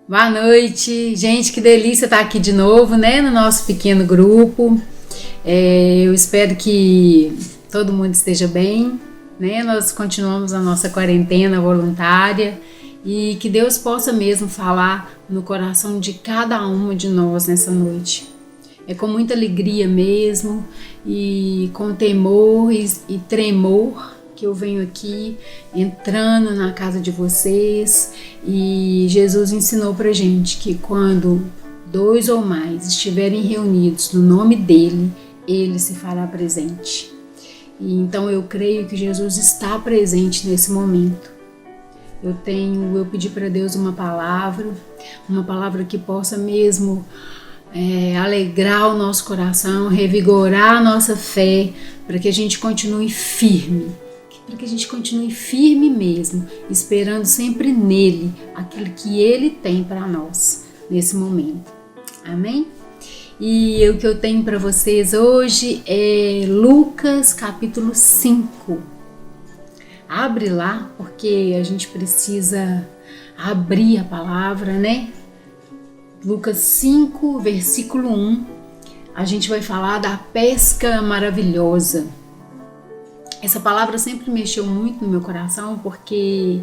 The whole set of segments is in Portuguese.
Boa noite, gente, que delícia estar aqui de novo, né, no nosso pequeno grupo. Eu espero que todo mundo esteja bem, né, nós continuamos a nossa quarentena voluntária e que Deus possa mesmo falar no coração de cada uma de nós nessa noite. É com muita alegria mesmo e com temor e tremor que eu venho aqui entrando na casa de vocês, e Jesus ensinou pra gente que quando 2 ou mais estiverem reunidos no nome dele, ele se fará presente. E então eu creio que Jesus está presente nesse momento. Eu pedi para Deus uma palavra que possa mesmo alegrar o nosso coração, revigorar a nossa fé, para que a gente continue firme. Para que a gente continue firme mesmo, esperando sempre nele, aquilo que ele tem para nós nesse momento. Amém? E o que eu tenho para vocês hoje é Lucas capítulo 5. Abre lá, porque a gente precisa abrir a palavra, né? Lucas 5, versículo 1, a gente vai falar da pesca maravilhosa. Essa palavra sempre mexeu muito no meu coração, porque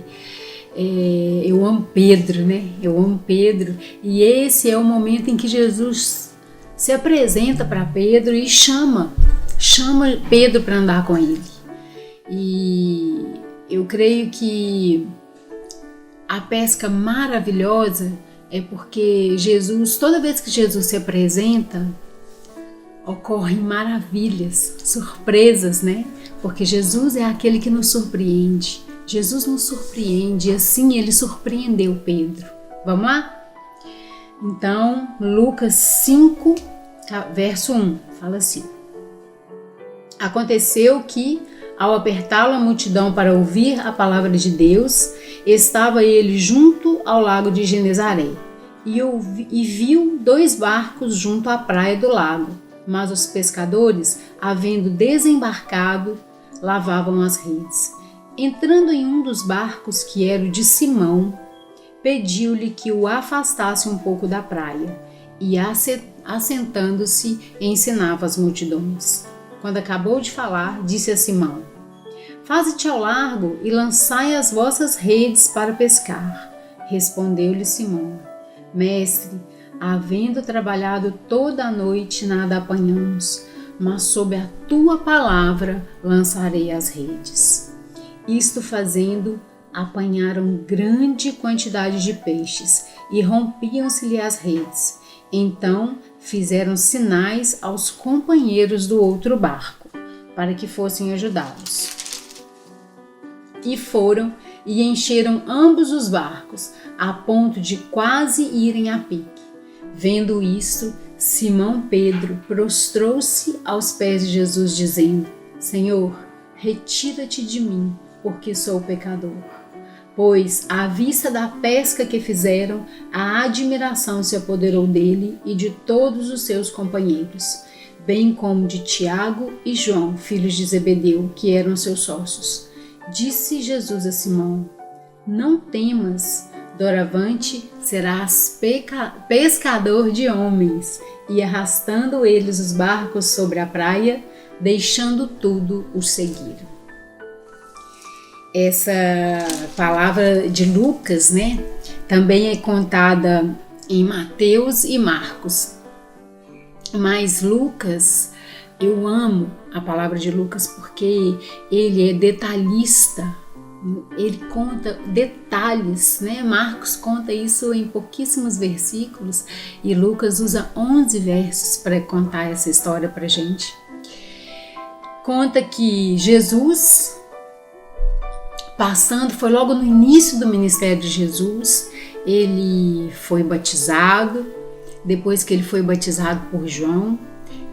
eu amo Pedro, né? Eu amo Pedro, e esse é o momento em que Jesus se apresenta para Pedro e chama Pedro para andar com ele. E eu creio que a pesca maravilhosa é porque Jesus, toda vez que Jesus se apresenta, ocorrem maravilhas, surpresas, né? Porque Jesus é aquele que nos surpreende. Jesus nos surpreende, e assim ele surpreendeu Pedro. Vamos lá? Então, Lucas 5, verso 1, fala assim: Aconteceu que, ao apertá-lo a multidão para ouvir a palavra de Deus, estava ele junto ao lago de Genezaré, e viu 2 barcos junto à praia do lago. Mas os pescadores, havendo desembarcado, lavavam as redes. Entrando em um dos barcos, que era o de Simão, pediu-lhe que o afastasse um pouco da praia, e assentando-se, ensinava as multidões. Quando acabou de falar, disse a Simão: Faze-te ao largo e lançai as vossas redes para pescar. Respondeu-lhe Simão: Mestre, havendo trabalhado toda a noite, nada apanhamos, mas sob a tua palavra lançarei as redes. Isto fazendo, apanharam grande quantidade de peixes e rompiam-se-lhe as redes. Então fizeram sinais aos companheiros do outro barco, para que fossem ajudá-los. E foram e encheram ambos os barcos, a ponto de quase irem a pique. Vendo isto, Simão Pedro prostrou-se aos pés de Jesus, dizendo: Senhor, retira-te de mim, porque sou pecador. Pois, à vista da pesca que fizeram, a admiração se apoderou dele e de todos os seus companheiros, bem como de Tiago e João, filhos de Zebedeu, que eram seus sócios. Disse Jesus a Simão: Não temas, doravante serás pescador de homens. E arrastando eles os barcos sobre a praia, deixando tudo, os seguiram. Essa palavra de Lucas, né, também é contada em Mateus e Marcos. Mas Lucas, eu amo a palavra de Lucas porque ele é detalhista. Ele conta detalhes, né? Marcos conta isso em pouquíssimos versículos e Lucas usa 11 versos para contar essa história para gente. Conta que Jesus, foi logo no início do ministério de Jesus, ele foi batizado. Depois que ele foi batizado por João,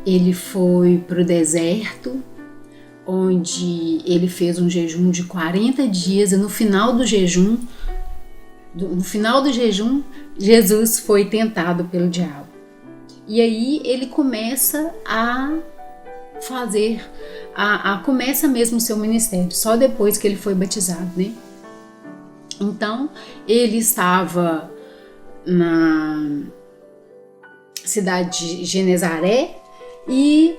ele foi para o deserto, onde ele fez um jejum de 40 dias, e no final do jejum, Jesus foi tentado pelo diabo. E aí ele começa a começa mesmo o seu ministério, só depois que ele foi batizado, né? Então, ele estava na cidade de Genezaré e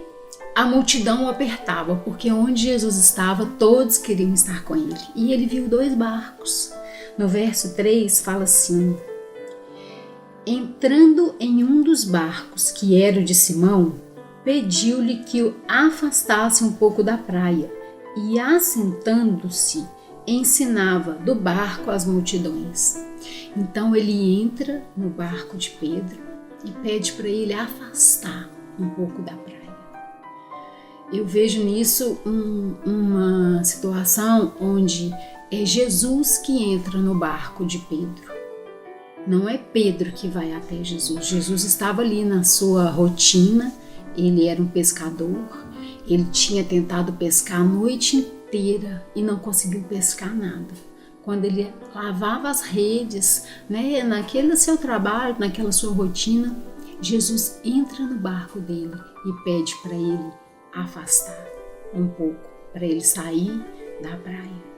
a multidão o apertava, porque onde Jesus estava, todos queriam estar com ele. E ele viu 2 barcos. No verso 3 fala assim: entrando em um dos barcos, que era o de Simão, pediu-lhe que o afastasse um pouco da praia, e assentando-se, ensinava do barco as multidões. Então ele entra no barco de Pedro e pede para ele afastar um pouco da praia. Eu vejo nisso uma situação onde é Jesus que entra no barco de Pedro. Não é Pedro que vai até Jesus. Jesus estava ali na sua rotina, ele era um pescador, ele tinha tentado pescar a noite inteira e não conseguiu pescar nada. Quando ele lavava as redes, né, naquele seu trabalho, naquela sua rotina, Jesus entra no barco dele e pede para ele afastar um pouco, para ele sair da praia.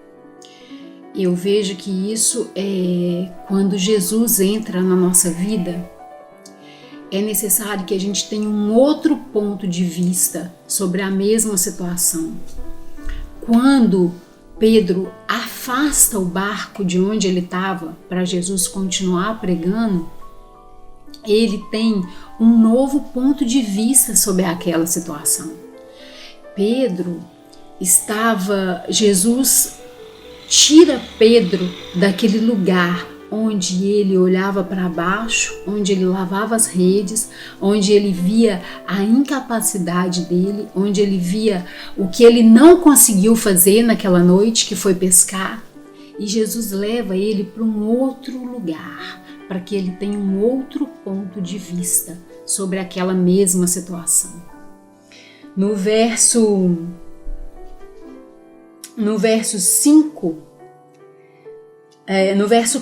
Eu vejo que isso é quando Jesus entra na nossa vida, é necessário que a gente tenha um outro ponto de vista sobre a mesma situação. Quando Pedro afasta o barco de onde ele estava para Jesus continuar pregando, ele tem um novo ponto de vista sobre aquela situação. Jesus tira Pedro daquele lugar onde ele olhava para baixo, onde ele lavava as redes, onde ele via a incapacidade dele, onde ele via o que ele não conseguiu fazer naquela noite, que foi pescar, e Jesus leva ele para um outro lugar, para que ele tenha um outro ponto de vista sobre aquela mesma situação. No verso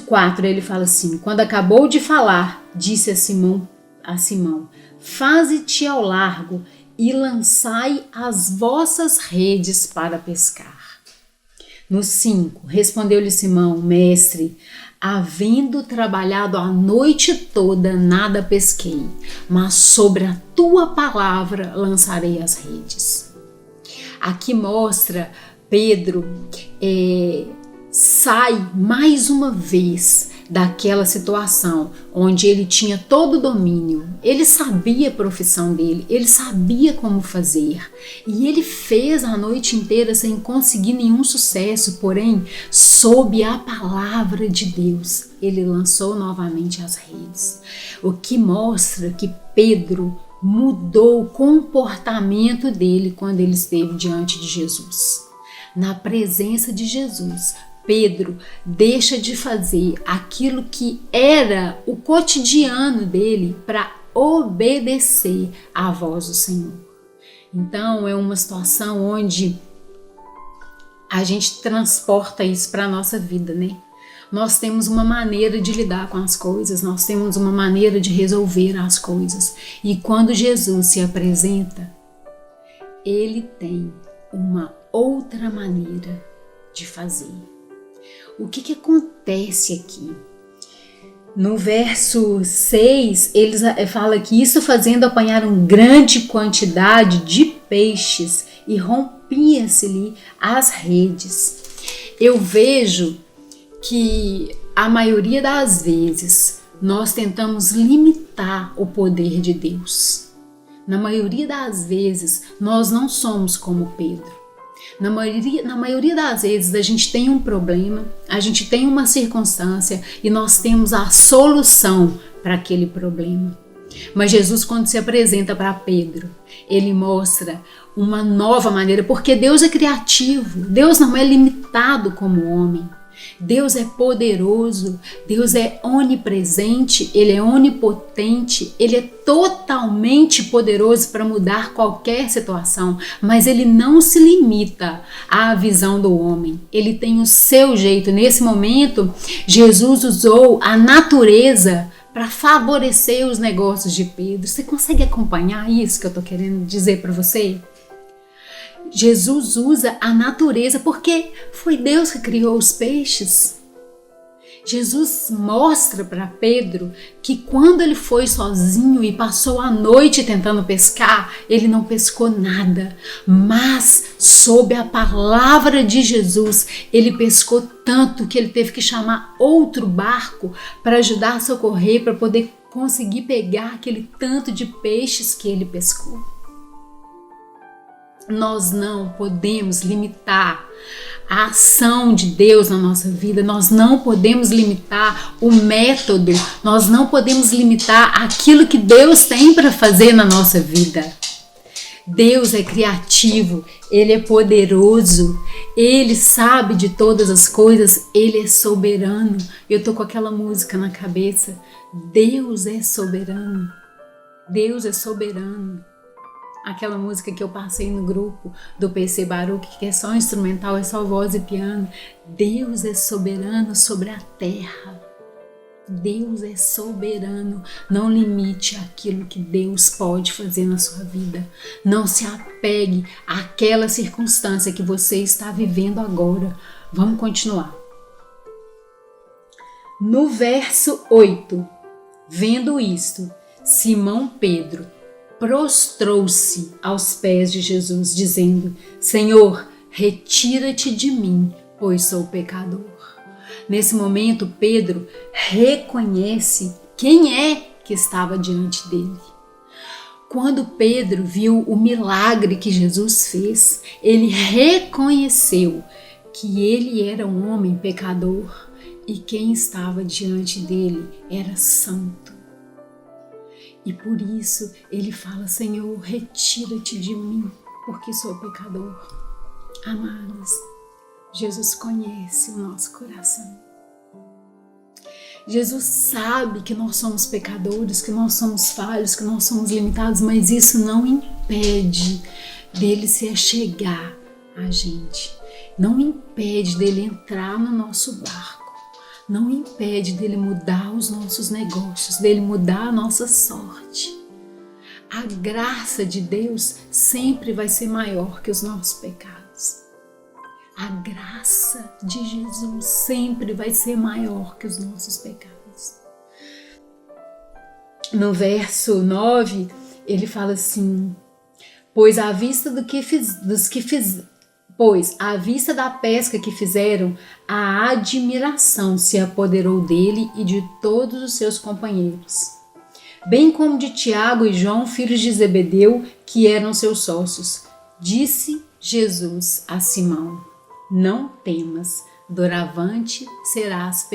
4 ele fala assim: quando acabou de falar, disse a Simão, faze-te ao largo e lançai as vossas redes para pescar. No 5, respondeu-lhe Simão: mestre, havendo trabalhado a noite toda, nada pesquei, mas sobre a tua palavra lançarei as redes. Aqui mostra Pedro sai mais uma vez daquela situação onde ele tinha todo o domínio, ele sabia a profissão dele, ele sabia como fazer, e ele fez a noite inteira sem conseguir nenhum sucesso, porém, sob a palavra de Deus, ele lançou novamente as redes, o que mostra que Pedro mudou o comportamento dele quando ele esteve diante de Jesus. Na presença de Jesus, Pedro deixa de fazer aquilo que era o cotidiano dele para obedecer à voz do Senhor. Então é uma situação onde a gente transporta isso para a nossa vida, né? Nós temos uma maneira de lidar com as coisas, nós temos uma maneira de resolver as coisas. E quando Jesus se apresenta, ele tem uma outra maneira de fazer. O que acontece aqui? No verso 6, ele fala que isso fazendo apanharam grande quantidade de peixes e rompia-se-lhe as redes. Eu vejo que a maioria das vezes nós tentamos limitar o poder de Deus. Na maioria das vezes nós não somos como Pedro. Na maioria das vezes a gente tem um problema, a gente tem uma circunstância e nós temos a solução para aquele problema. Mas Jesus, quando se apresenta para Pedro, ele mostra uma nova maneira, porque Deus é criativo, Deus não é limitado como homem. Deus é poderoso, Deus é onipresente, Ele é onipotente, Ele é totalmente poderoso para mudar qualquer situação, mas Ele não se limita à visão do homem, Ele tem o seu jeito. Nesse momento, Jesus usou a natureza para favorecer os negócios de Pedro. Você consegue acompanhar isso que eu estou querendo dizer para você? Jesus usa a natureza porque foi Deus que criou os peixes. Jesus mostra para Pedro que quando ele foi sozinho e passou a noite tentando pescar, ele não pescou nada, mas sob a palavra de Jesus, ele pescou tanto que ele teve que chamar outro barco para ajudar a socorrer, para poder conseguir pegar aquele tanto de peixes que ele pescou. Nós não podemos limitar a ação de Deus na nossa vida, nós não podemos limitar o método, nós não podemos limitar aquilo que Deus tem para fazer na nossa vida. Deus é criativo, Ele é poderoso, Ele sabe de todas as coisas, Ele é soberano. Eu tô com aquela música na cabeça, Deus é soberano, Deus é soberano. Aquela música que eu passei no grupo do PC Baruch, que é só instrumental, é só voz e piano. Deus é soberano sobre a terra. Deus é soberano. Não limite aquilo que Deus pode fazer na sua vida. Não se apegue àquela circunstância que você está vivendo agora. Vamos continuar. No verso 8, vendo isto, Simão Pedro prostrou-se aos pés de Jesus, dizendo: Senhor, retira-te de mim, pois sou pecador. Nesse momento, Pedro reconhece quem é que estava diante dele. Quando Pedro viu o milagre que Jesus fez, ele reconheceu que ele era um homem pecador e quem estava diante dele era santo. E por isso ele fala: Senhor, retira-te de mim, porque sou pecador. Amados, Jesus conhece o nosso coração. Jesus sabe que nós somos pecadores, que nós somos falhos, que nós somos limitados, mas isso não impede dele se achegar a gente. Não impede dele entrar no nosso barco. Não impede dele mudar os nossos negócios, dele mudar a nossa sorte. A graça de Deus sempre vai ser maior que os nossos pecados. A graça de Jesus sempre vai ser maior que os nossos pecados. No verso 9, ele fala assim: Pois à vista da pesca que fizeram, a admiração se apoderou dele e de todos os seus companheiros, bem como de Tiago e João, filhos de Zebedeu, que eram seus sócios. Disse Jesus a Simão: Não temas, doravante serás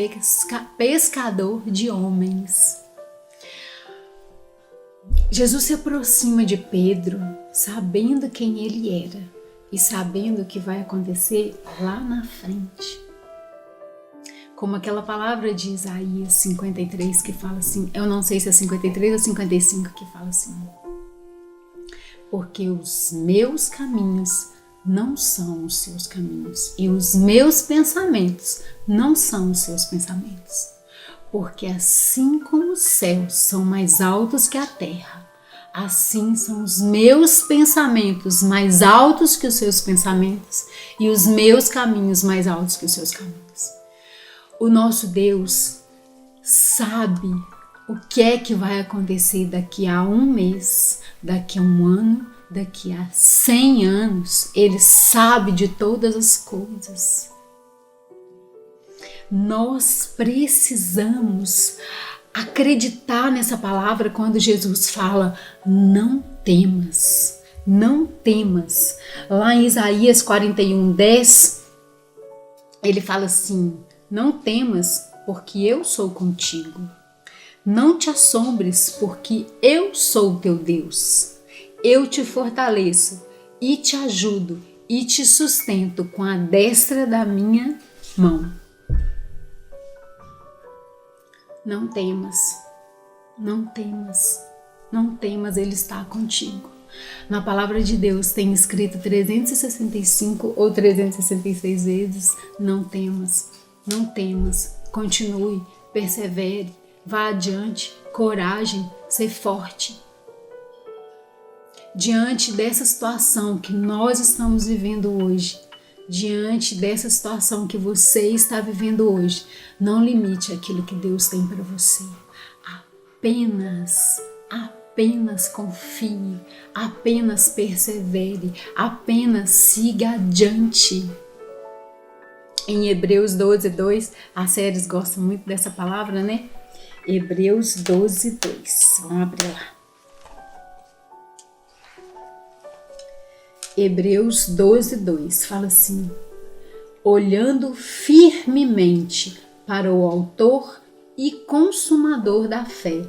pescador de homens. Jesus se aproxima de Pedro, sabendo quem ele era e sabendo o que vai acontecer lá na frente. Como aquela palavra de Isaías 53 que fala assim, eu não sei se é 53 ou 55 que fala assim: Porque os meus caminhos não são os seus caminhos, e os meus pensamentos não são os seus pensamentos. Porque assim como os céus são mais altos que a terra, assim são os meus pensamentos mais altos que os seus pensamentos, e os meus caminhos mais altos que os seus caminhos. O nosso Deus sabe o que é que vai acontecer daqui a um mês, daqui a um ano, daqui a 100 anos. Ele sabe de todas as coisas. Nós precisamos acreditar nessa palavra quando Jesus fala: não temas, não temas. Lá em Isaías 41:10, ele fala assim: não temas, porque eu sou contigo. Não te assombres, porque eu sou teu Deus. Eu te fortaleço e te ajudo e te sustento com a destra da minha mão. Não temas, não temas, não temas, Ele está contigo. Na palavra de Deus tem escrito 365 ou 366 vezes: não temas, não temas, continue, persevere, vá adiante, coragem, ser forte. Diante dessa situação que nós estamos vivendo hoje, diante dessa situação que você está vivendo hoje, não limite aquilo que Deus tem para você. Apenas confie, apenas persevere, apenas siga adiante. Em Hebreus 12:2, a Séries gosta muito dessa palavra, né? Hebreus 12:2. Vamos abrir lá. Hebreus 12:2 fala assim: olhando firmemente para o autor e consumador da fé,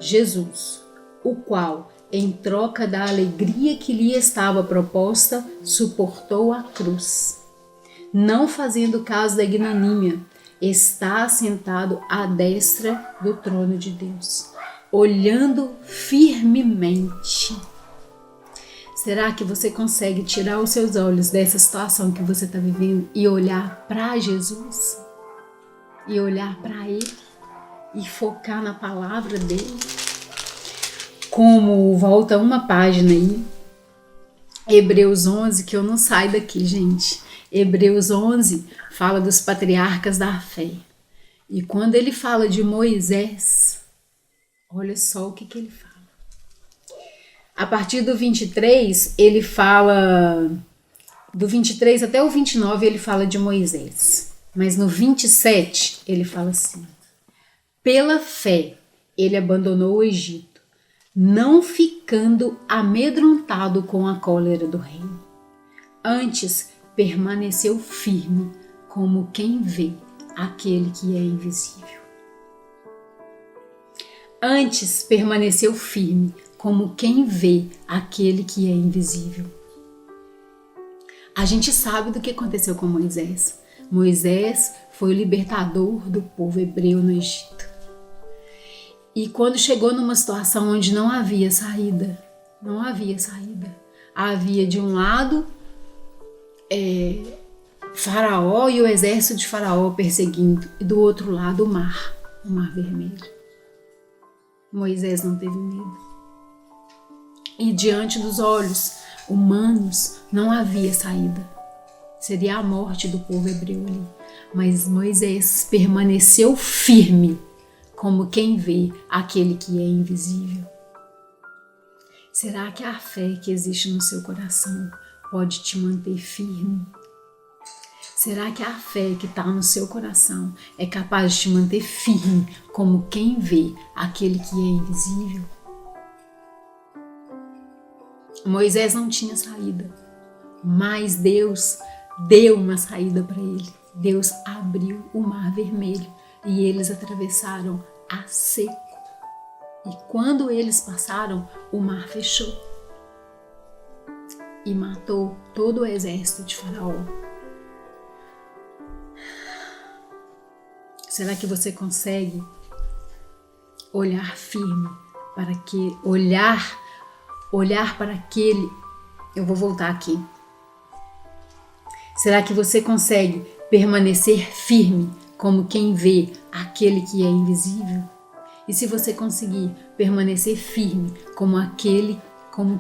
Jesus, o qual, em troca da alegria que lhe estava proposta, suportou a cruz, não fazendo caso da ignomínia, está assentado à destra do trono de Deus, olhando firmemente. Será que você consegue tirar os seus olhos dessa situação que você está vivendo e olhar para Jesus? E olhar para Ele? E focar na palavra dele? Como volta uma página aí, Hebreus 11, que eu não saio daqui, gente. Hebreus 11 fala dos patriarcas da fé. E quando ele fala de Moisés, olha só o que ele fala. A partir do 23, ele fala, do 23 até o 29, ele fala de Moisés. Mas no 27, ele fala assim: pela fé, ele abandonou o Egito, não ficando amedrontado com a cólera do rei. Antes, permaneceu firme, como quem vê aquele que é invisível. Antes, permaneceu firme, como quem vê aquele que é invisível. A gente sabe do que aconteceu com Moisés. Moisés foi o libertador do povo hebreu no Egito. E quando chegou numa situação onde não havia saída, havia de um lado Faraó e o exército de Faraó perseguindo, e do outro lado o mar vermelho. Moisés não teve medo. E diante dos olhos humanos não havia saída. Seria a morte do povo hebreu ali. Mas Moisés permaneceu firme, como quem vê aquele que é invisível. Será que a fé que existe no seu coração pode te manter firme? Será que a fé que está no seu coração é capaz de te manter firme, como quem vê aquele que é invisível? Moisés não tinha saída, mas Deus deu uma saída para ele. Deus abriu o mar vermelho e eles atravessaram a seco. E quando eles passaram, o mar fechou e matou todo o exército de Faraó. Será que você consegue olhar firme para que olhar para aquele? Eu vou voltar aqui. Será que você consegue permanecer firme como quem vê aquele que é invisível? E se você conseguir permanecer firme como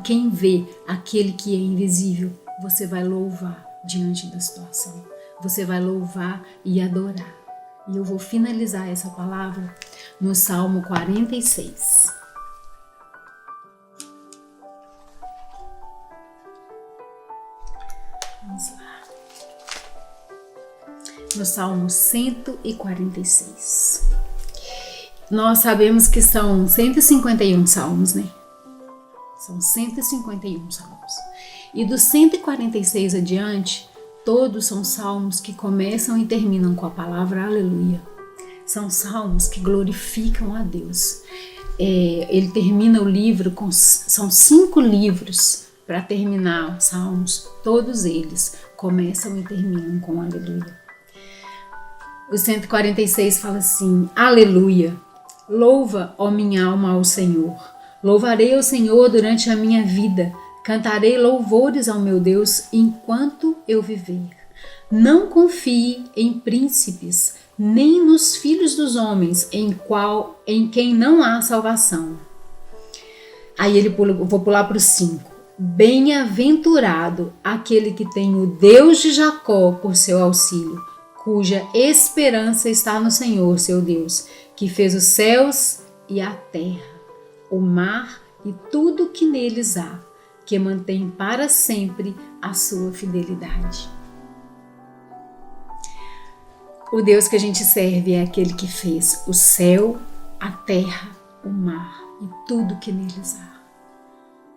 quem vê aquele que é invisível, você vai louvar diante da situação. Você vai louvar e adorar. E eu vou finalizar essa palavra no Salmo 46. Vamos lá. No Salmo 146. Nós sabemos que são 151 salmos, né? São 151 salmos. E dos 146 adiante, todos são salmos que começam e terminam com a palavra aleluia. São salmos que glorificam a Deus. Ele termina o livro são 5 livros para terminar os salmos. Todos eles começam e terminam com aleluia. O 146 fala assim: aleluia, louva, ó minha alma, ao Senhor. Louvarei ao Senhor durante a minha vida. Cantarei louvores ao meu Deus enquanto eu viver. Não confie em príncipes, nem nos filhos dos homens, em quem não há salvação. Aí vou pular para o 5. Bem-aventurado aquele que tem o Deus de Jacó por seu auxílio, cuja esperança está no Senhor, seu Deus, que fez os céus e a terra, o mar e tudo que neles há, que mantém para sempre a sua fidelidade. O Deus que a gente serve é aquele que fez o céu, a terra, o mar e tudo que neles há.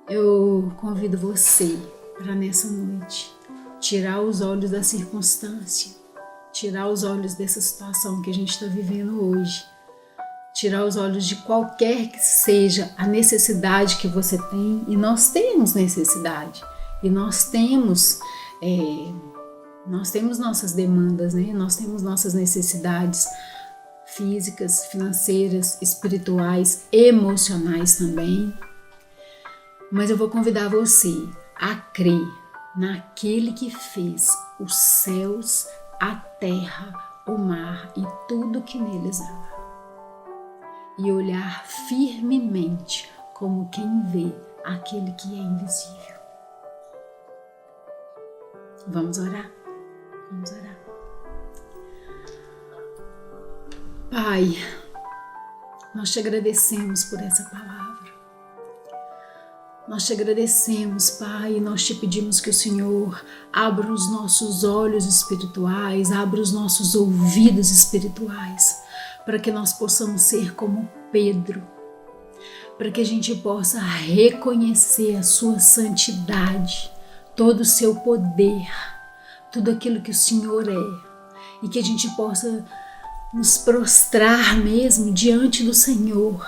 Eu convido você para nessa noite tirar os olhos da circunstância, tirar os olhos dessa situação que a gente está vivendo hoje, tirar os olhos de qualquer que seja a necessidade que você tem, e nós temos necessidade, e nós temos nossas demandas, né? Nós temos nossas necessidades físicas, financeiras, espirituais, emocionais também. Mas eu vou convidar você a crer naquele que fez os céus, a terra, o mar e tudo que neles há. E olhar firmemente como quem vê aquele que é invisível. Vamos orar? Vamos orar. Pai, nós te agradecemos por essa palavra. Nós te agradecemos, Pai, e nós te pedimos que o Senhor abra os nossos olhos espirituais, abra os nossos ouvidos espirituais, para que nós possamos ser como Pedro, para que a gente possa reconhecer a sua santidade, todo o seu poder, tudo aquilo que o Senhor é, e que a gente possa nos prostrar mesmo diante do Senhor,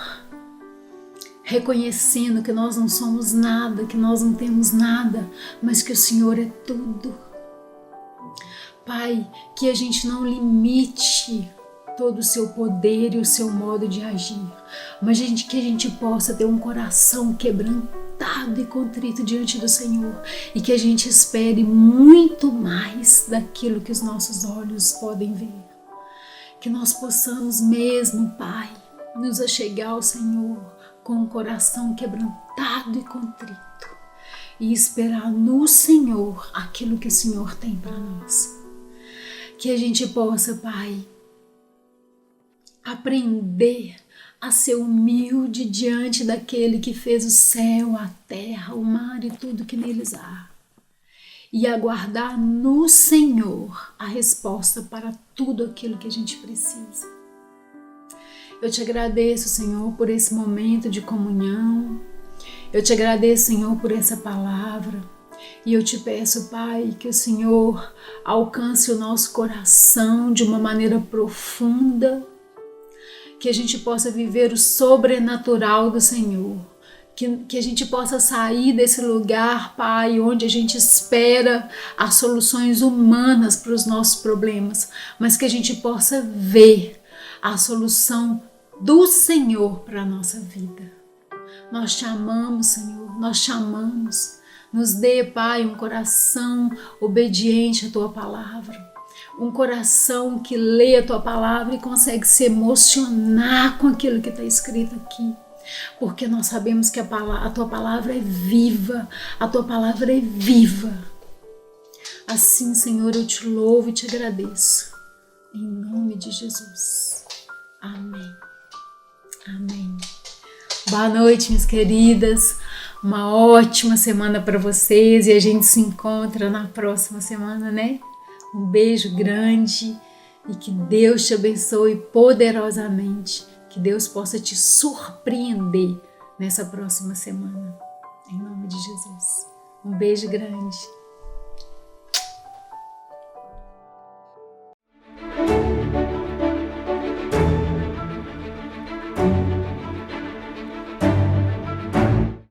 reconhecendo que nós não somos nada, que nós não temos nada, mas que o Senhor é tudo. Pai, que a gente não limite todo o seu poder e o seu modo de agir, mas que a gente possa ter um coração quebrantado e contrito diante do Senhor, e que a gente espere muito mais daquilo que os nossos olhos podem ver. Que nós possamos mesmo, Pai, nos achegar ao Senhor com um coração quebrantado e contrito e esperar no Senhor aquilo que o Senhor tem para nós. Que a gente possa, Pai, aprender a ser humilde diante daquele que fez o céu, a terra, o mar e tudo que neles há, e aguardar no Senhor a resposta para tudo aquilo que a gente precisa. Eu te agradeço, Senhor, por esse momento de comunhão. Eu te agradeço, Senhor, por essa palavra. E eu te peço, Pai, que o Senhor alcance o nosso coração de uma maneira profunda, que a gente possa viver o sobrenatural do Senhor, que a gente possa sair desse lugar, Pai, onde a gente espera as soluções humanas para os nossos problemas, mas que a gente possa ver a solução do Senhor para a nossa vida. Nós te amamos, Senhor, nós te amamos. Nos dê, Pai, um coração obediente à Tua palavra, um coração que lê a Tua palavra e consegue se emocionar com aquilo que está escrito aqui, porque nós sabemos que a Tua palavra é viva, a Tua palavra é viva. Assim, Senhor, eu te louvo e te agradeço, em nome de Jesus. Amém. Amém. Boa noite, minhas queridas. Uma ótima semana para vocês e a gente se encontra na próxima semana, né? Um beijo grande e que Deus te abençoe poderosamente. Que Deus possa te surpreender nessa próxima semana. Em nome de Jesus. Um beijo grande.